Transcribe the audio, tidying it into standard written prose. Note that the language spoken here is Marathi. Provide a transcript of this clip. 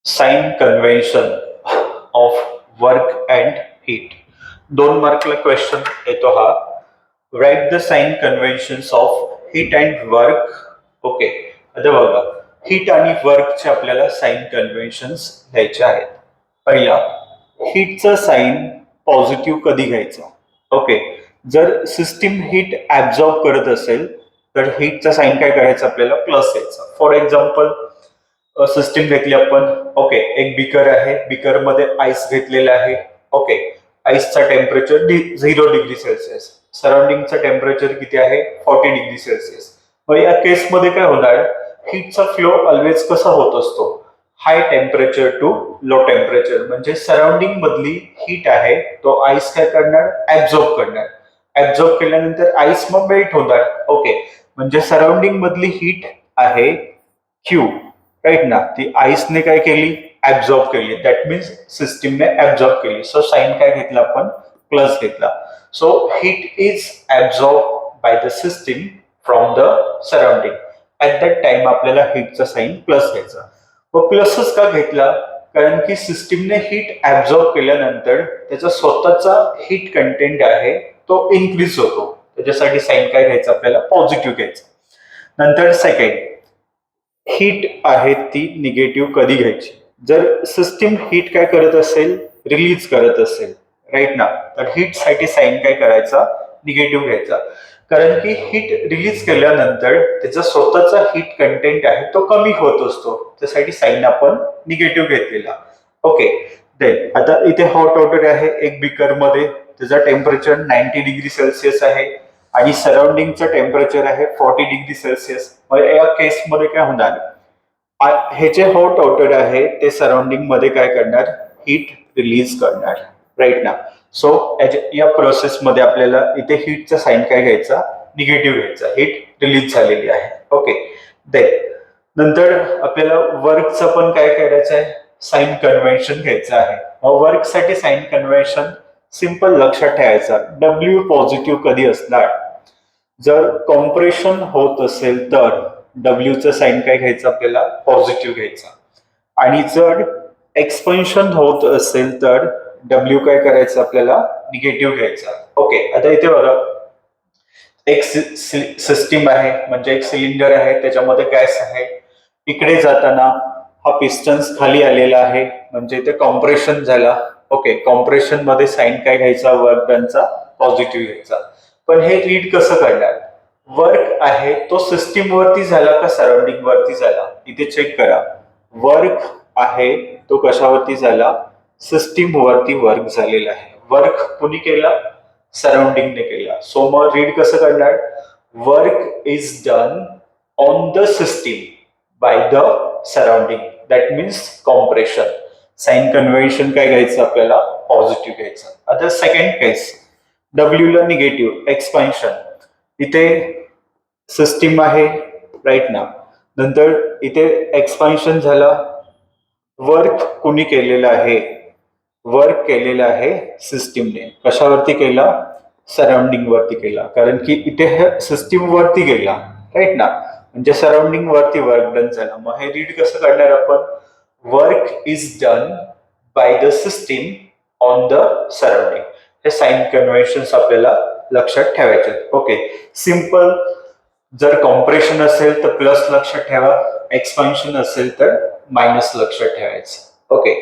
Sign convention of work and heat. 2 मार्कला क्वेश्चन येतो हा. Write the sign conventions of heat and work. Okay, आता बघा, हीट आणि वर्कचे आपल्याला साइन कन्व्हेन्शन्स घ्यायचे आहेत. पहिला, हीटचं साइन पॉझिटिव्ह कधी घ्यायचं? ओके, जर सिस्टीम हीट ऍब्झॉर्ब करत असेल तर हीटचा साइन काय करायचं? आपल्याला प्लस यायचा. फॉर एक्झाम्पल, सिस्टीम घेतली आपण. ओके, एक बिकर आहे, बिकर मध्ये आईस घेतलेला आहे. ओके, आईसचा टेम्परेचर 0 डिग्री सेल्सिअस, सराउंडिंगचं टेम्परेचर किती आहे? 40 डिग्री सेल्सिअस. मग या केसमध्ये काय होणार? हीटचा फ्लो ऑलवेज कसा होत असतो? High temperature to low temperature, म्हणजे सराउंडिंग मधली हीट आहे तो आईस काय करणार? ऍब्झॉर्ब करणार. ऍब्झॉर्ब केल्यानंतर आईस मग मेल्ट होणार. ओके, म्हणजे सराउंडिंग मधली हीट आहे क्यू, राईट ना? ती आईसने काय केली? ऍब्झॉर्ब केली. दॅट मीन्स सिस्टीमने ऍब्झॉर्ब केली. सो साइन काय घेतला आपण? प्लस घेतला. So heat is absorb by the system from the surrounding. At that time आपल्याला हीटचा साइन प्लस घ्यायचा. व प्लसच का घेतला? कारण की सिस्टीमने हीट ऍब्झॉर्ब केल्यानंतर त्याचा स्वतःचा हीट कंटेंट आहे तो इन्क्रीज होतो. त्याच्यासाठी साइन काय घ्यायचं? आपल्याला पॉझिटिव्ह घ्यायचं. नंतर सेकंड, हीट आहे ती निगेटिव्ह कधी घ्यायची? जर सिस्टीम हीट काय करत असेल? रिलीज करत असेल, राईट ना? तर हीट साठी साइन काय करायचा? निगेटिव्ह घ्यायचा. कारण की हीट रिलीज केल्यानंतर त्याचा स्वतःचा हीट कंटेंट आहे तो कमी होत असतो. त्यासाठी साइन आपण निगेटिव्ह घेतलेला. ओके, देन आता इथे हॉट वॉटर आहे एक बिकर मध्ये, त्याचा टेम्परेचर 90 डिग्री सेल्सिअस आहे आणि सराउंडिंगचं टेम्परेचर आहे 40 डिग्री सेल्सिअस. या केसमध्ये काय होणार? हे जे हॉट वॉटर आहे ते सराउंडिंग मध्ये काय करणार? हीट रिलीज करणार, राईट ना? सो या प्रोसेसमध्ये आपल्याला इथे हीटचा साइन काय घ्यायचा? निगेटिव्ह घ्यायचा. हीट रिलीज झालेली आहे. ओके, देन नंतर आपल्याला वर्कचं पण काय करायचं आहे? साइन कन्व्हेन्शन घ्यायचं आहे. वर्कसाठी साइन कन्व्हेन्शन सिंपल लक्षात ठेवायचा. डब्ल्यू पॉझिटिव्ह कधी असणार? जर कॉम्प्रेशन होत असेल तर डब्ल्यूचं साइन काय घ्यायचं? आपल्याला पॉझिटिव्ह घ्यायचा. आणि जर एक्सपेन्शन होत असेल तर डब्ल्यू काय करायचं? आपल्याला निगेटिव्ह घ्यायचा. ओके, आता इथे बघा, एक सिस्टीम आहे, म्हणजे एक सिलेंडर आहे, त्याच्यामध्ये गॅस आहे. इकडे जाताना हा पिस्टन्स खाली आलेला आहे, म्हणजे इथे कॉम्प्रेशन झाला. ओके, कॉम्प्रेशन मध्ये साइन काय घ्यायचा? वर्क डनचा पॉझिटिव्ह घ्यायचा. पण हे रीड कसं करणार? वर्क आहे तो सिस्टीम वरती झाला का सराउंडिंग वरती झाला? इथे चेक करा. वर्क आहे तो कशावरती झाला? सिस्टीम वरती वर्क झालेला आहे. वर्क कुणी केला? सराउंडिंगने केला. सो मग रीड कसं करणार? Work is done on the system by the surrounding. That means compression. Sign convention काय घ्यायचं? आपल्याला पॉझिटिव्ह घ्यायचं. आता सेकंड केस, डब्ल्यू ला निगेटिव्ह, एक्सपान्शन. इथे सिस्टीम आहे, राईट ना? नंतर इथे एक्सपान्शन झाला. वर्क कुणी केलेलं आहे? वर्क केलेलं आहे सिस्टीमने. कशावरती केला? सराउंडिंग वरती केला. कारण की इथे सिस्टीम वरती गेला, राईट ना? म्हणजे सराउंडिंग वरती वर्क डन झाला. मग हे रीड कसं करणार आपण? Work is done by the system on the surrounding. हे साइन कन्व्हेन्शन्स आपल्याला लक्षात ठेवायचे. Okay, simple. जर कॉम्प्रेशन असेल तर प्लस लक्षात ठेवा, एक्सपान्शन असेल तर मायनस लक्षात ठेवायचं. ओके.